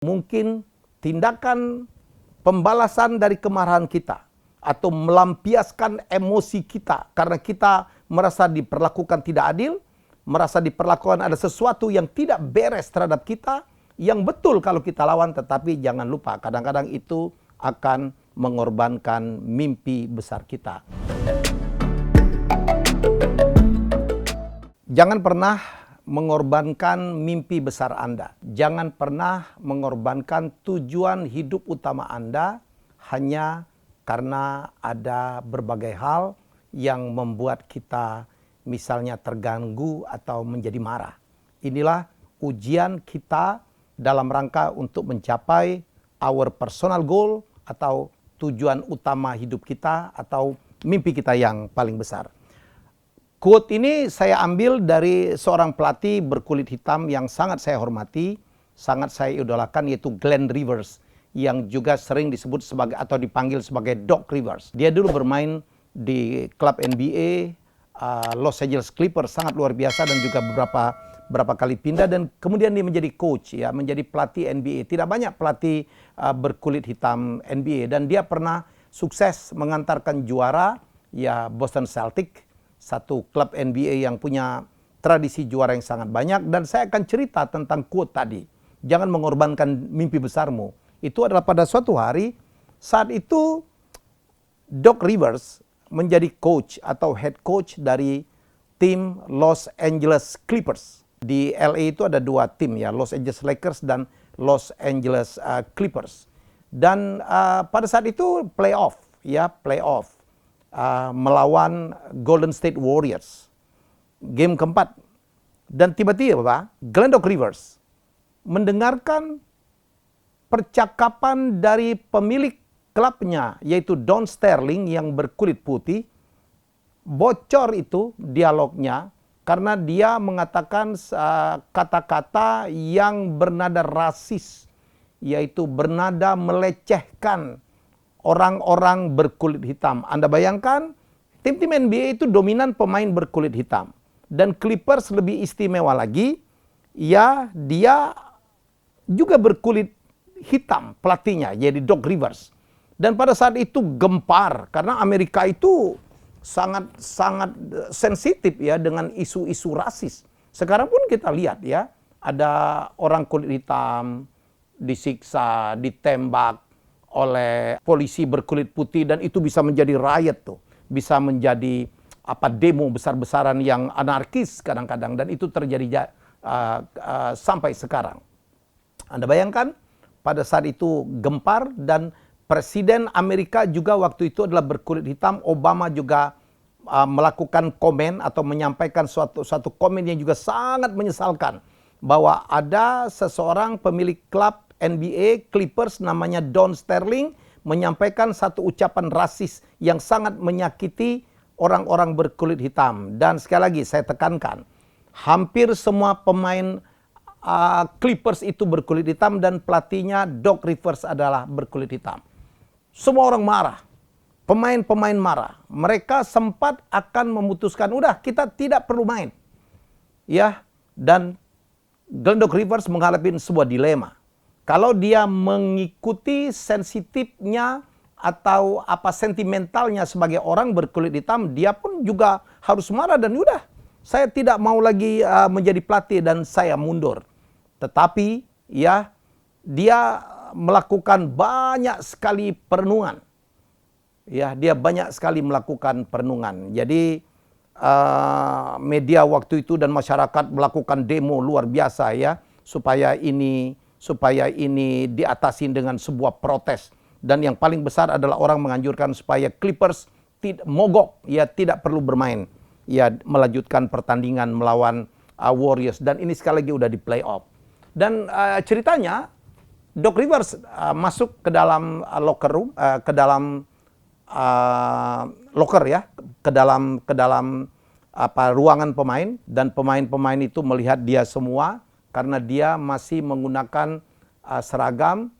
Mungkin tindakan pembalasan dari kemarahan kita atau melampiaskan emosi kita karena kita merasa diperlakukan tidak adil, merasa diperlakukan ada sesuatu yang tidak beres terhadap kita, yang betul kalau kita lawan, tetapi jangan lupa kadang-kadang itu akan mengorbankan mimpi besar kita. Jangan pernah mengorbankan mimpi besar Anda. Jangan pernah mengorbankan tujuan hidup utama Anda hanya karena ada berbagai hal yang membuat kita misalnya terganggu atau menjadi marah. Inilah ujian kita dalam rangka untuk mencapai our personal goal atau tujuan utama hidup kita atau mimpi kita yang paling besar. Quote ini saya ambil dari seorang pelatih berkulit hitam yang sangat saya hormati, sangat saya idolakan, yaitu Glenn Rivers, yang juga sering disebut sebagai atau dipanggil sebagai Doc Rivers. Dia dulu bermain di klub NBA Los Angeles Clippers, sangat luar biasa, dan juga beberapa kali pindah, dan kemudian dia menjadi coach, ya, menjadi pelatih NBA. Tidak banyak pelatih berkulit hitam NBA, dan dia pernah sukses mengantarkan juara ya Boston Celtics, satu klub NBA yang punya tradisi juara yang sangat banyak. Dan saya akan cerita tentang quote tadi, jangan mengorbankan mimpi besarmu. Itu adalah pada suatu hari, saat itu Doc Rivers menjadi coach atau head coach dari tim Los Angeles Clippers. Di LA itu ada dua tim, ya, Los Angeles Lakers dan Los Angeles Clippers. Dan pada saat itu playoff melawan Golden State Warriors, game keempat. Dan tiba-tiba Glenn Doc Rivers mendengarkan percakapan dari pemilik klubnya, yaitu Don Sterling yang berkulit putih. Bocor itu dialognya karena dia mengatakan kata-kata yang bernada rasis, yaitu bernada melecehkan orang-orang berkulit hitam. Anda bayangkan, tim-tim NBA itu dominan pemain berkulit hitam. Dan Clippers lebih istimewa lagi, ya, dia juga berkulit hitam pelatihnya, jadi Doc Rivers. Dan pada saat itu gempar, karena Amerika itu sangat sensitif, ya, dengan isu-isu rasis. Sekarang pun kita lihat, ya, ada orang kulit hitam disiksa, ditembak oleh polisi berkulit putih, dan itu bisa menjadi riot tuh, bisa menjadi demo besar-besaran yang anarkis kadang-kadang, dan itu terjadi sampai sekarang. Anda bayangkan pada saat itu gempar, dan Presiden Amerika juga waktu itu adalah berkulit hitam. Obama juga melakukan komen atau menyampaikan suatu komen yang juga sangat menyesalkan, bahwa ada seseorang pemilik klub NBA Clippers namanya Don Sterling menyampaikan satu ucapan rasis yang sangat menyakiti orang-orang berkulit hitam. Dan sekali lagi saya tekankan, hampir semua pemain Clippers itu berkulit hitam, dan pelatihnya Doc Rivers adalah berkulit hitam. Semua orang marah, pemain-pemain marah. Mereka sempat akan memutuskan, udah kita tidak perlu main, ya. Dan Glenn Doc Rivers menghadapi sebuah dilema. Kalau dia mengikuti sensitifnya atau sentimentalnya sebagai orang berkulit hitam, dia pun juga harus marah dan udah, saya tidak mau lagi menjadi pelatih dan saya mundur. Tetapi ya, dia melakukan banyak sekali perenungan. Ya, dia banyak sekali melakukan perenungan. Jadi media waktu itu dan masyarakat melakukan demo luar biasa, ya, supaya ini diatasi dengan sebuah protes. Dan yang paling besar adalah orang menganjurkan supaya Clippers mogok, ya, tidak perlu bermain, ya, melanjutkan pertandingan melawan Warriors. Dan ini sekali lagi udah di playoff. Dan ceritanya Doc Rivers masuk ke dalam locker room, ke dalam locker, ya, ke dalam ruangan pemain, dan pemain-pemain itu melihat dia semua karena dia masih menggunakan seragam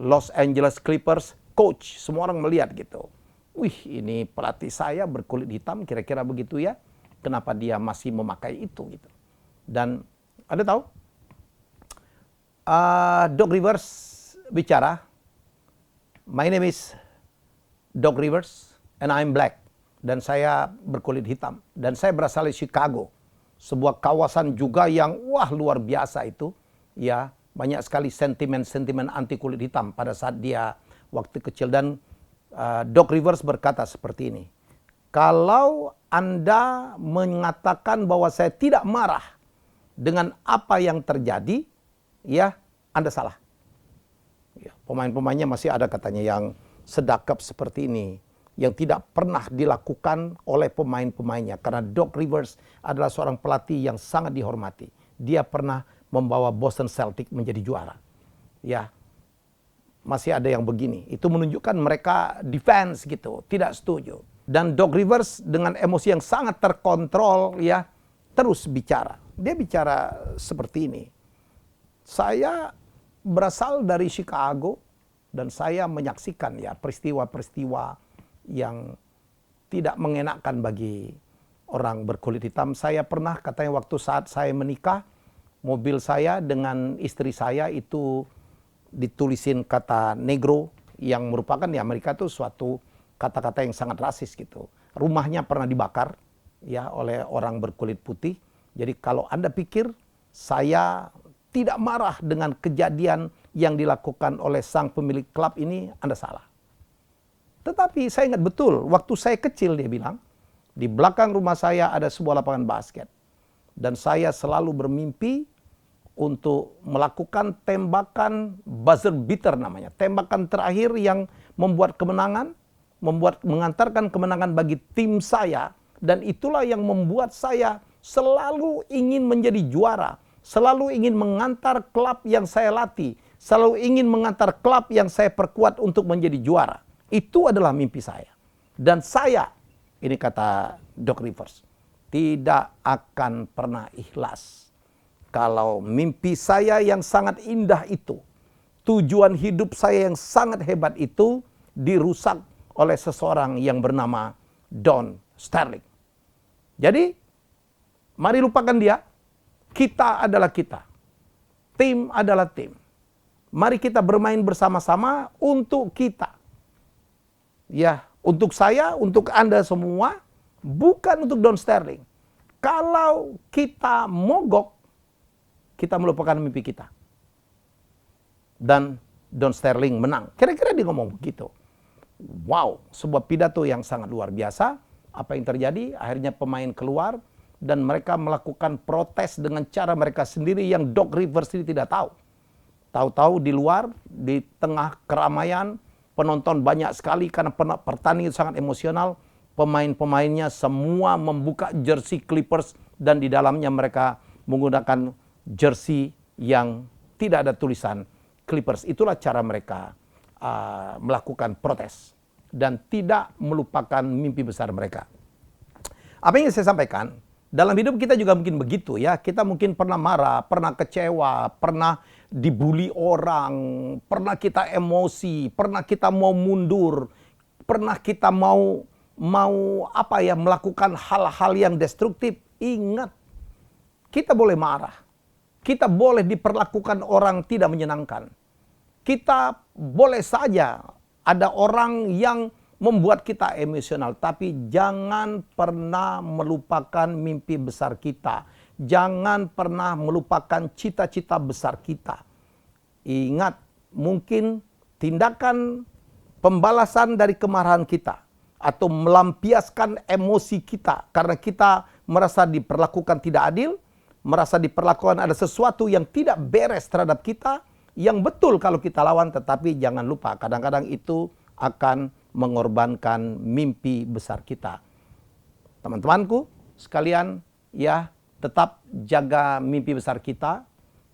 Los Angeles Clippers coach. Semua orang melihat gitu. Wih, ini pelatih saya berkulit hitam, kira-kira begitu, ya. Kenapa dia masih memakai itu gitu. Dan Anda tahu, Doc Rivers bicara, "My name is Doc Rivers and I'm black." Dan saya berkulit hitam. Dan saya berasal dari Chicago. Sebuah kawasan juga yang luar biasa itu. Ya, banyak sekali sentimen-sentimen anti kulit hitam pada saat dia waktu kecil. Dan Doc Rivers berkata seperti ini, "Kalau Anda mengatakan bahwa saya tidak marah dengan apa yang terjadi, ya Anda salah." Ya, pemain-pemainnya masih ada katanya yang sedekap seperti ini, yang tidak pernah dilakukan oleh pemain-pemainnya. Karena Doc Rivers adalah seorang pelatih yang sangat dihormati. Dia pernah membawa Boston Celtics menjadi juara. Ya, masih ada yang begini. Itu menunjukkan mereka defense gitu, tidak setuju. Dan Doc Rivers dengan emosi yang sangat terkontrol, ya, terus bicara. Dia bicara seperti ini, "Saya berasal dari Chicago dan saya menyaksikan ya peristiwa-peristiwa yang tidak mengenakan bagi orang berkulit hitam. Saya pernah," katanya, "waktu saat saya menikah, mobil saya dengan istri saya itu ditulisin kata negro yang merupakan di Amerika itu suatu kata-kata yang sangat rasis gitu. Rumahnya pernah dibakar ya oleh orang berkulit putih. Jadi kalau Anda pikir saya tidak marah dengan kejadian yang dilakukan oleh sang pemilik klub ini, Anda salah. Tetapi saya ingat betul, waktu saya kecil," dia bilang, "di belakang rumah saya ada sebuah lapangan basket. Dan saya selalu bermimpi untuk melakukan tembakan buzzer beater namanya. Tembakan terakhir yang membuat kemenangan, mengantarkan kemenangan bagi tim saya. Dan itulah yang membuat saya selalu ingin menjadi juara. Selalu ingin mengantar klub yang saya latih. Selalu ingin mengantar klub yang saya perkuat untuk menjadi juara. Itu adalah mimpi saya. Dan saya," ini kata Doc Rivers, "tidak akan pernah ikhlas kalau mimpi saya yang sangat indah itu, tujuan hidup saya yang sangat hebat itu dirusak oleh seseorang yang bernama Don Sterling. Jadi, mari lupakan dia. Kita adalah kita. Tim adalah tim. Mari kita bermain bersama-sama untuk kita. Ya, untuk saya, untuk Anda semua, bukan untuk Don Sterling. Kalau kita mogok, kita melupakan mimpi kita." Dan Don Sterling menang. Kira-kira dia ngomong begitu. Wow, sebuah pidato yang sangat luar biasa. Apa yang terjadi? Akhirnya pemain keluar dan mereka melakukan protes dengan cara mereka sendiri yang Doc Rivers ini tidak tahu. Tahu-tahu di luar, di tengah keramaian, penonton banyak sekali karena pertandingan sangat emosional. Pemain-pemainnya semua membuka jersey Clippers dan di dalamnya mereka menggunakan jersey yang tidak ada tulisan Clippers. Itulah cara mereka melakukan protes dan tidak melupakan mimpi besar mereka. Apa yang saya sampaikan, dalam hidup kita juga mungkin begitu ya. Kita mungkin pernah marah, pernah kecewa, pernah dibully orang, pernah kita emosi, pernah kita mau mundur, pernah kita mau melakukan hal-hal yang destruktif. Ingat, kita boleh marah. Kita boleh diperlakukan orang tidak menyenangkan. Kita boleh saja ada orang yang membuat kita emosional, tapi jangan pernah melupakan mimpi besar kita. Jangan pernah melupakan cita-cita besar kita. Ingat, mungkin tindakan pembalasan dari kemarahan kita atau melampiaskan emosi kita karena kita merasa diperlakukan tidak adil, merasa diperlakukan ada sesuatu yang tidak beres terhadap kita, yang betul kalau kita lawan, tetapi jangan lupa kadang-kadang itu akan mengorbankan mimpi besar kita. Teman-temanku sekalian, ya, tetap jaga mimpi besar kita,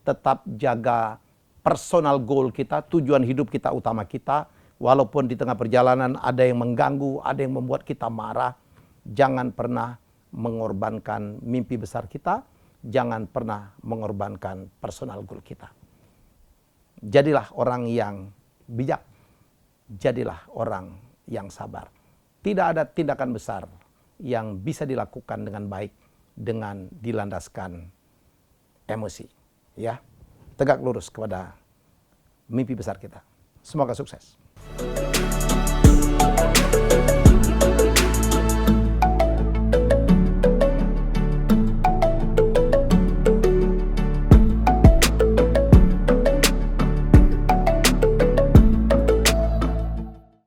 tetap jaga personal goal kita, tujuan hidup kita utama kita. Walaupun di tengah perjalanan ada yang mengganggu, ada yang membuat kita marah, jangan pernah mengorbankan mimpi besar kita, jangan pernah mengorbankan personal goal kita. Jadilah orang yang bijak, jadilah orang yang sabar. Tidak ada tindakan besar yang bisa dilakukan dengan baik dengan dilandaskan emosi. Ya, tegak lurus kepada mimpi besar kita. Semoga sukses.